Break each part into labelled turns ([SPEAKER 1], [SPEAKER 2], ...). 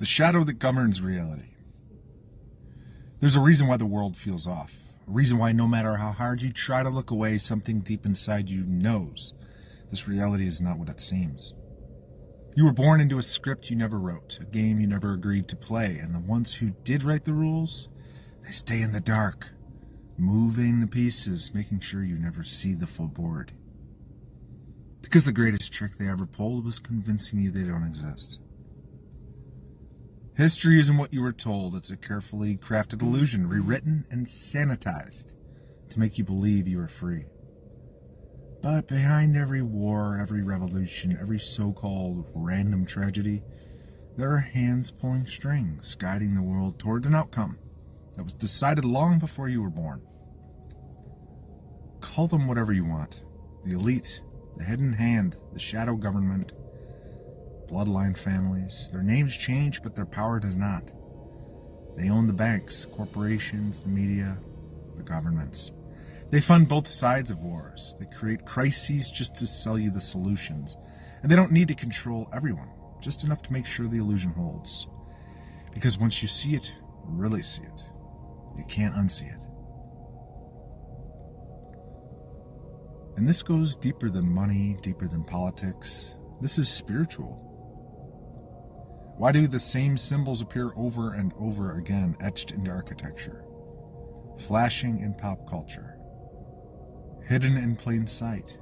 [SPEAKER 1] The shadow that governs reality. There's a reason why the world feels off. A reason why no matter how hard you try to look away, something deep inside you knows this reality is not what it seems. You were born into a script you never wrote, a game you never agreed to play, and the ones who did write the rules, they stay in the dark, moving the pieces, making sure you never see the full board. Because the greatest trick they ever pulled was convincing you they don't exist. History isn't what you were told. It's a carefully crafted illusion, rewritten and sanitized to make you believe you are free. But behind every war, every revolution, every so-called random tragedy, there are hands pulling strings, guiding the world toward an outcome that was decided long before you were born. Call them whatever you want. The elite, the hidden hand, the shadow government, bloodline families. Their names change, but their power does not. They own the banks, corporations, the media, the governments. They fund both sides of wars. They create crises just to sell you the solutions. And they don't need to control everyone, just enough to make sure the illusion holds. Because once you see it, really see it, you can't unsee it. And this goes deeper than money, deeper than politics. This is spiritual. Why do the same symbols appear over and over again, etched into architecture, flashing in pop culture, hidden in plain sight?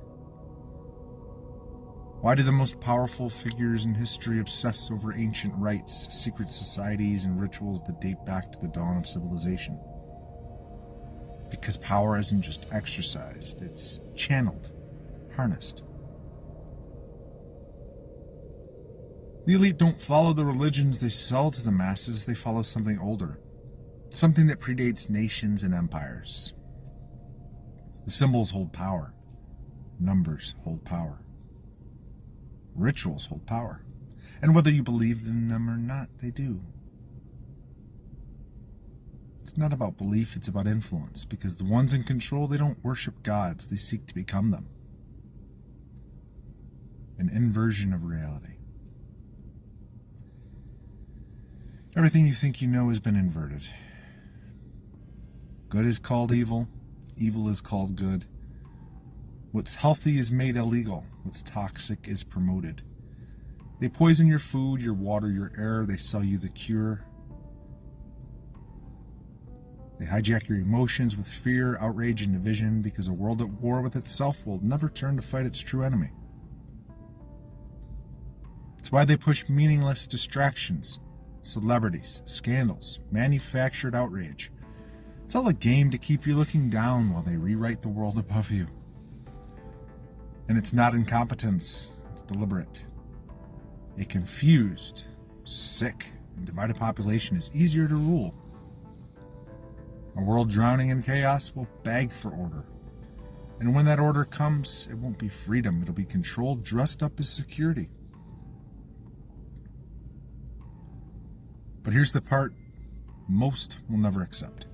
[SPEAKER 1] Why do the most powerful figures in history obsess over ancient rites, secret societies, and rituals that date back to the dawn of civilization? Because power isn't just exercised, it's channeled, harnessed. The elite don't follow the religions they sell to the masses, they follow something older, something that predates nations and empires. The symbols hold power, numbers hold power, rituals hold power, and whether you believe in them or not, they do. It's not about belief, it's about influence, because the ones in control, they don't worship gods, they seek to become them. An inversion of reality. Everything you think you know has been inverted. Good is called evil, evil is called good. What's healthy is made illegal, what's toxic is promoted. They poison your food, your water, your air, they sell you the cure. They hijack your emotions with fear, outrage, and division, because a world at war with itself will never turn to fight its true enemy. It's why they push meaningless distractions, celebrities, scandals, manufactured outrage. It's all a game to keep you looking down while they rewrite the world above you. And it's not incompetence, it's deliberate. A confused, sick, and divided population is easier to rule. A world drowning in chaos will beg for order. And when that order comes, it won't be freedom, it'll be control dressed up as security. But here's the part most will never accept.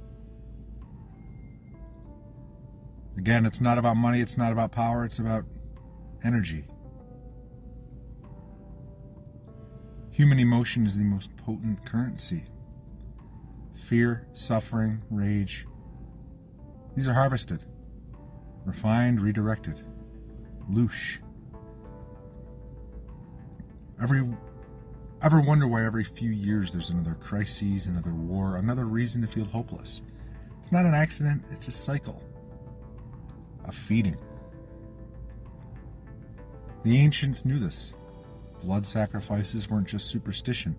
[SPEAKER 1] Again, it's not about money, it's not about power, it's about energy. Human emotion is the most potent currency. Fear, suffering, rage. These are harvested, refined, redirected. Loosh. Ever wonder why every few years there's another crisis, another war, another reason to feel hopeless? It's not an accident, it's a cycle. A feeding. The ancients knew this. Blood sacrifices weren't just superstition,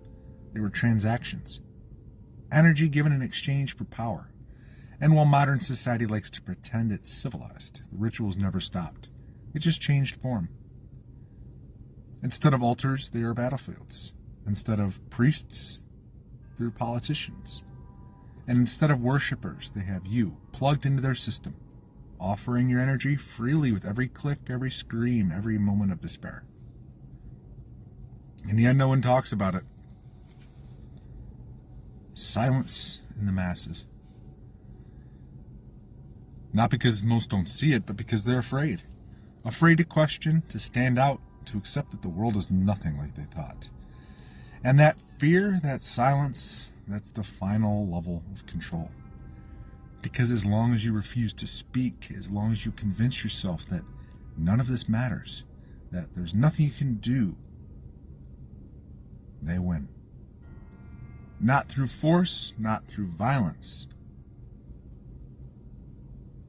[SPEAKER 1] they were transactions. Energy given in exchange for power. And while modern society likes to pretend it's civilized, the rituals never stopped. It just changed form. Instead of altars, they are battlefields. Instead of priests, they're politicians. And instead of worshippers, they have you plugged into their system, offering your energy freely with every click, every scream, every moment of despair. And yet no one talks about it. Silence in the masses. Not because most don't see it, but because they're afraid. Afraid to question, to stand out, to accept that the world is nothing like they thought. And that fear, that silence, that's the final level of control. Because as long as you refuse to speak, as long as you convince yourself that none of this matters, that there's nothing you can do, they win. Not through force, not through violence,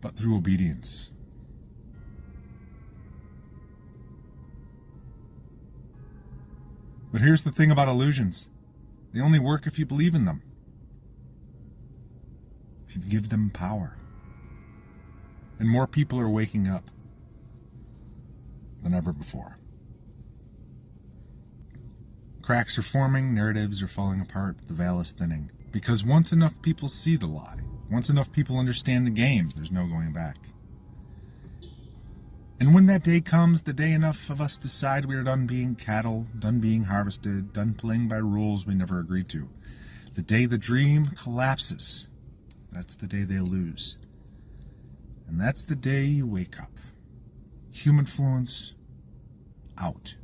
[SPEAKER 1] but through obedience. But here's the thing about illusions. They only work if you believe in them. If you give them power. And more people are waking up than ever before. Cracks are forming, narratives are falling apart, the veil is thinning. Because once enough people see the lie, once enough people understand the game, there's no going back. And when that day comes, the day enough of us decide we are done being cattle, done being harvested, done playing by rules we never agreed to. The day the dream collapses, that's the day they lose. And that's the day you wake up. Humanfluence out.